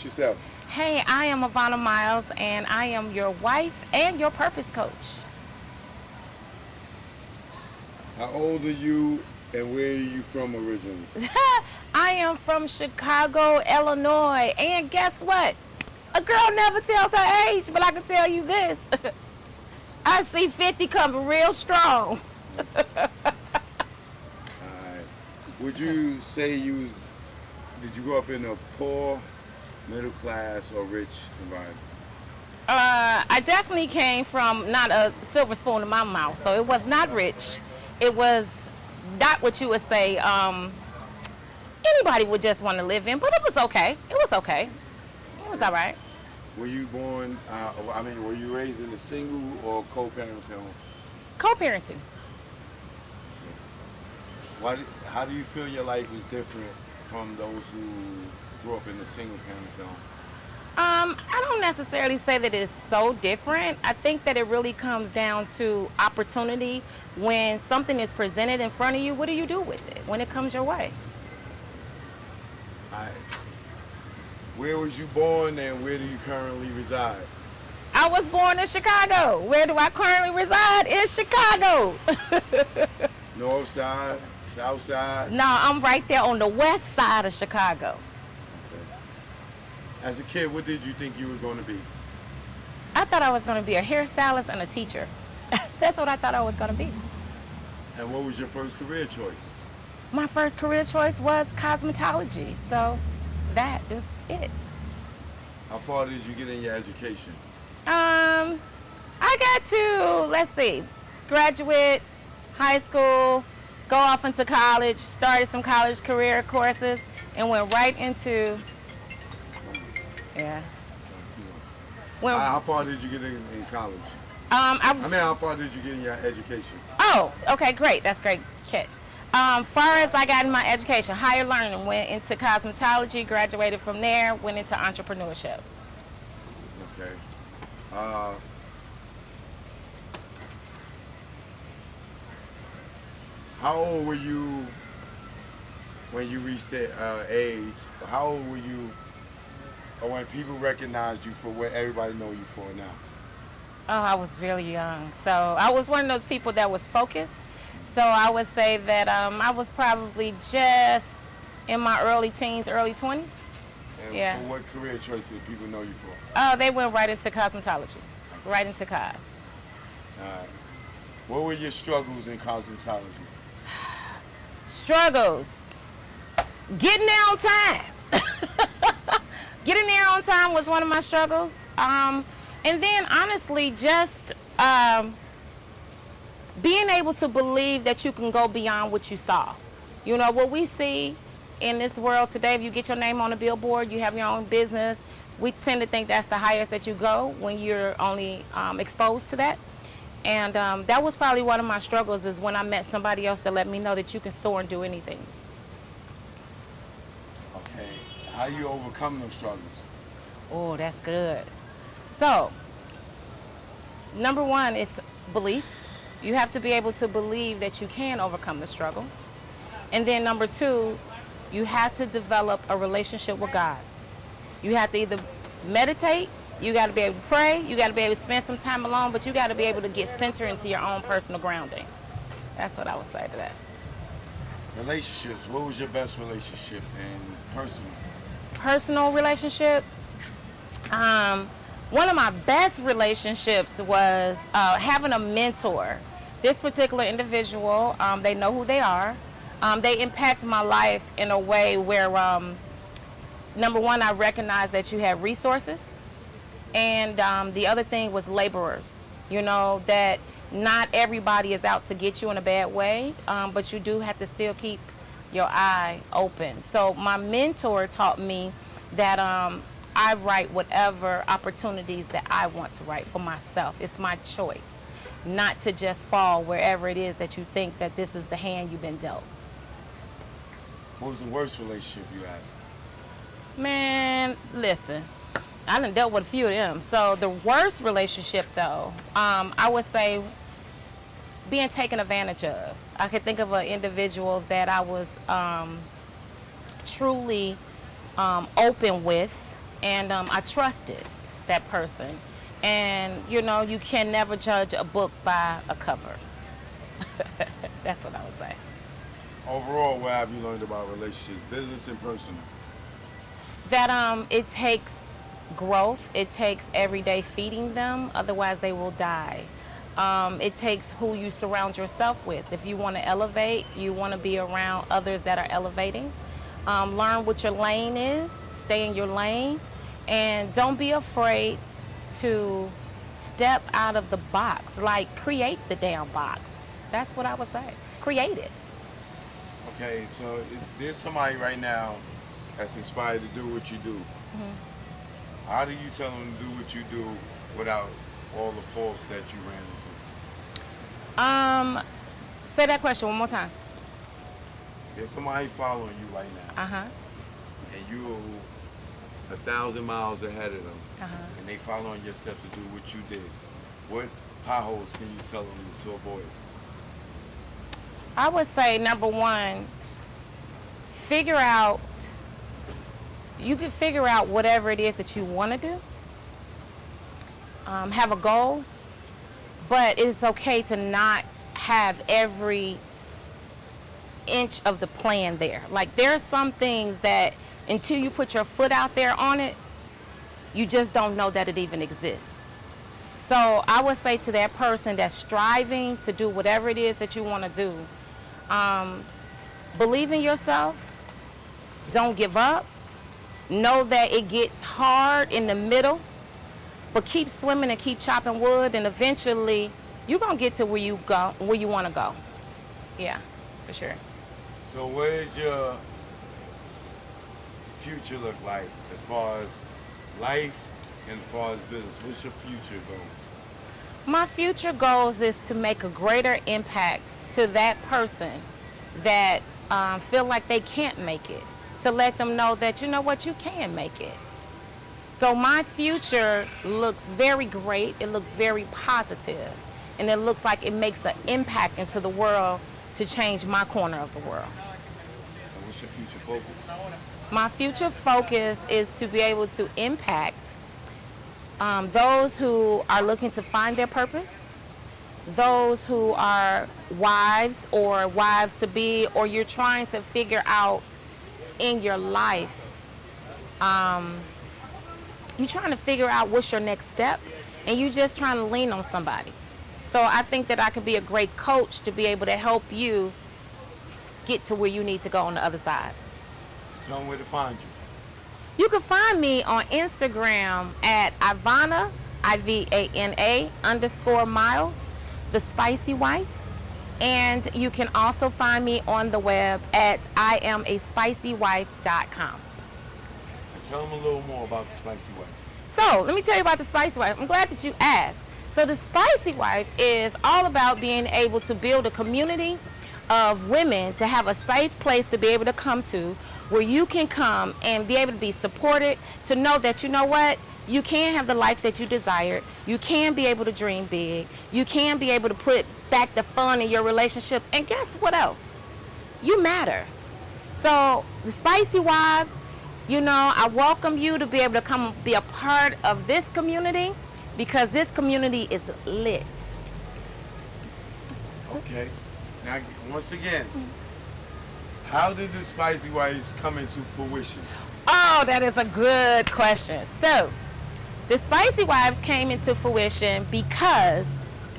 introduce yourself. Hey, I am Ivana Miles, and I am your wife and your purpose coach. How old are you and where are you from originally? I am from Chicago, Illinois, and guess what? A girl never tells her age, but I can tell you this. I see 50 coming real strong. Alright. Would you say did you grow up in a poor, middle class, or rich environment? I definitely came from not a silver spoon in my mouth, so it was not rich. It was not what you would say anybody would just want to live in, but it was okay. It was okay. It was all right. Were you born, were you raised in a single or co-parenting home? Co-parenting. How do you feel your life was different from those who grew up in a single parenting home? I don't necessarily say that it's so different. I think that it really comes down to opportunity. When something is presented in front of you, what do you do with it when it comes your way? Alright. Where was you born and where do you currently reside? I was born in Chicago. Where do I currently reside? In Chicago. North side, south side? No, I'm right there on the west side of Chicago. As a kid, what did you think you were going to be? I thought I was going to be a hairstylist and a teacher. That's what I thought I was going to be. And what was your first career choice? My first career choice was cosmetology, so that is it. How far did you get in your education? I got to, let's see, graduate, high school, go off into college, started some college career courses, and went right into, yeah. How far did you get in college? How far did you get in your education? Oh, okay, great. That's a great catch. Far as I got in my education, higher learning, went into cosmetology, graduated from there, went into entrepreneurship. Okay. How old were you when you reached that age? How old were you when people recognized you for what everybody know you for now? Oh, I was really young. So I was one of those people that was focused. So I would say that I was probably just in my early teens, early 20s. And yeah. For what career choice did people know you for? Oh, they went right into cosmetology, right into cos. All right. What were your struggles in cosmetology? Struggles. Getting there on time. Getting there on time was one of my struggles. And then honestly, just being able to believe that you can go beyond what you saw. You know, what we see in this world today, if you get your name on a billboard, you have your own business, we tend to think that's the highest that you go when you're only exposed to that. And that was probably one of my struggles, is when I met somebody else that let me know that you can soar and do anything. Okay. How do you overcome those struggles? Oh, that's good. So, number one, it's belief. You have to be able to believe that you can overcome the struggle. And then number two, you have to develop a relationship with God. You have to either meditate, you got to be able to pray, you got to be able to spend some time alone, but you got to be able to get centered into your own personal grounding. That's what I would say to that. Relationships. What was your best relationship and personal? Personal relationship. One of my best relationships was having a mentor. This particular individual, they know who they are. They impact my life in a way where, number one, I recognize that you have resources. And the other thing was laborers. You know, that not everybody is out to get you in a bad way, but you do have to still keep your eye open. So my mentor taught me that I write whatever opportunities that I want to write for myself. It's my choice, not to just fall wherever it is that you think that this is the hand you've been dealt. What was the worst relationship you had? Man, listen, I done dealt with a few of them. So the worst relationship, though, I would say being taken advantage of. I could think of an individual that I was truly open with, and I trusted that person. And you know, you can never judge a book by a cover. That's what I would say. Overall, what have you learned about relationships, business and personal? That it takes growth. It takes every day feeding them, otherwise they will die. It takes who you surround yourself with. If you want to elevate, you want to be around others that are elevating. Learn what your lane is, stay in your lane, and don't be afraid to step out of the box. Like, create the damn box. That's what I would say. Create it. Okay, so if there's somebody right now that's inspired to do what you do. How do you tell them to do what you do without all the faults that you ran into? Say that question one more time. There's somebody following you right now, and you 1,000 miles ahead of them, and they following your steps to do what you did. What potholes can you tell them to avoid? I would say, number one, you can figure out whatever it is that you want to do. Have a goal, but it's okay to not have every inch of the plan there. Like, there are some things that until you put your foot out there on it, you just don't know that it even exists. So I would say to that person that's striving to do whatever it is that you want to do, believe in yourself, don't give up, know that it gets hard in the middle, but keep swimming and keep chopping wood, and eventually you're going to get to where you want to go. Yeah, for sure. So where does your future look like as far as life and as far as business? What's your future goals? My future goals is to make a greater impact to that person that feel like they can't make it, to let them know that, you know what, you can make it. So my future looks very great, it looks very positive, and it looks like it makes an impact into the world to change my corner of the world. And what's your future focus? My future focus is to be able to impact those who are looking to find their purpose, those who are wives or wives to be, or you're trying to figure out in your life, you're trying to figure out what's your next step, and you're just trying to lean on somebody. So I think that I could be a great coach to be able to help you get to where you need to go on the other side. Tell them where to find you. You can find me on Instagram at Ivana, Ivana_Miles, the Spicy Wife. And you can also find me on the web at IamASpicyWife.com. And tell them a little more about the Spicy Wife. So let me tell you about the Spicy Wife. I'm glad that you asked. So the Spicy Wife is all about being able to build a community of women to have a safe place to be able to come to, where you can come and be able to be supported, to know that, you know what, you can have the life that you desired, you can be able to dream big, you can be able to put back the fun in your relationship, and guess what else? You matter. So the Spicy Wives, you know, I welcome you to be able to come be a part of this community, because this community is lit. Okay. Now, once again, how did the Spicy Wives come into fruition? Oh, that is a good question. So, the Spicy Wives came into fruition because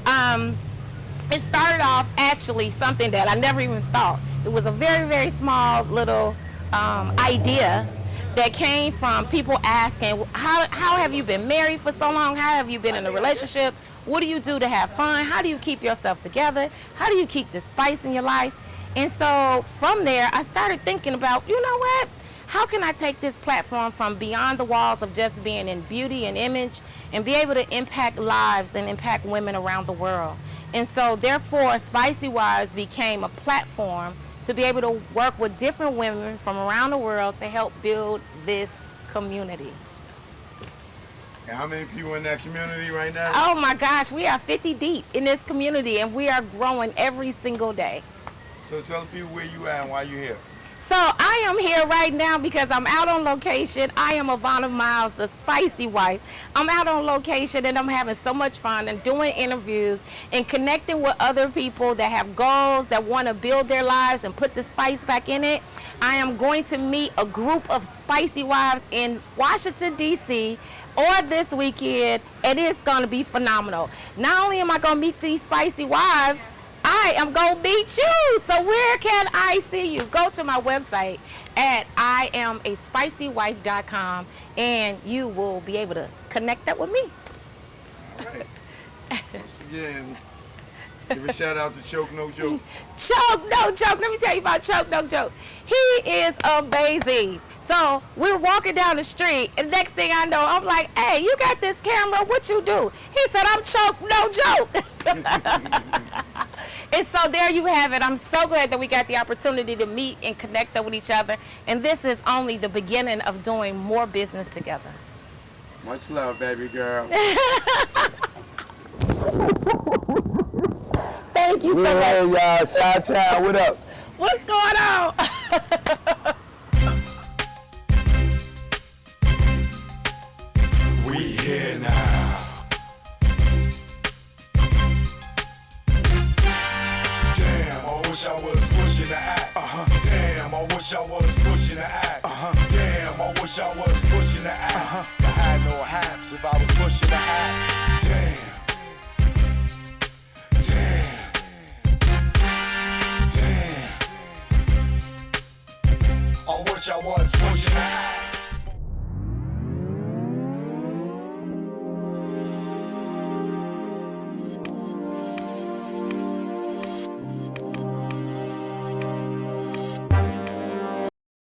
it started off actually something that I never even thought. It was a very, very small little idea that came from people asking, how have you been married for so long? How have you been in a relationship? What do you do to have fun? How do you keep yourself together? How do you keep the spice in your life? And so from there, I started thinking about, you know what? How can I take this platform from beyond the walls of just being in beauty and image and be able to impact lives and impact women around the world? And so therefore, Spicy Wives became a platform to be able to work with different women from around the world to help build this community. And how many people in that community right now? Oh my gosh, we are 50 deep in this community, and we are growing every single day. So tell the people where you at and why you here. So I am here right now because I'm out on location. I am Ivana Miles, the spicy wife. I'm out on location and I'm having so much fun and doing interviews and connecting with other people that have goals, that want to build their lives and put the spice back in it. I am going to meet a group of spicy wives in Washington, D.C. or this weekend, and it's going to be phenomenal. Not only am I going to meet these spicy wives, I am going to beat you. So where can I see you? Go to my website at IamASpicyWife.com and you will be able to connect up with me. All right. Once again, give a shout out to Choke No Joke. Choke No Joke. Let me tell you about Choke No Joke. He is amazing. So we're walking down the street, and next thing I know, I'm like, hey, you got this camera, what you do? He said, I'm Choke No Joke. And so there you have it. I'm so glad that we got the opportunity to meet and connect up with each other. And this is only the beginning of doing more business together. Much love, baby girl. Thank you so much. Hey, y'all. Chi-Town, what up? What's going on? We here now. Damn, I wish I was pushing the act. Damn, I wish I was pushing the act. Damn, I wish I was pushing the act. I had no haps if I was pushing the act. Damn. Damn. Damn. I wish I was pushing the act.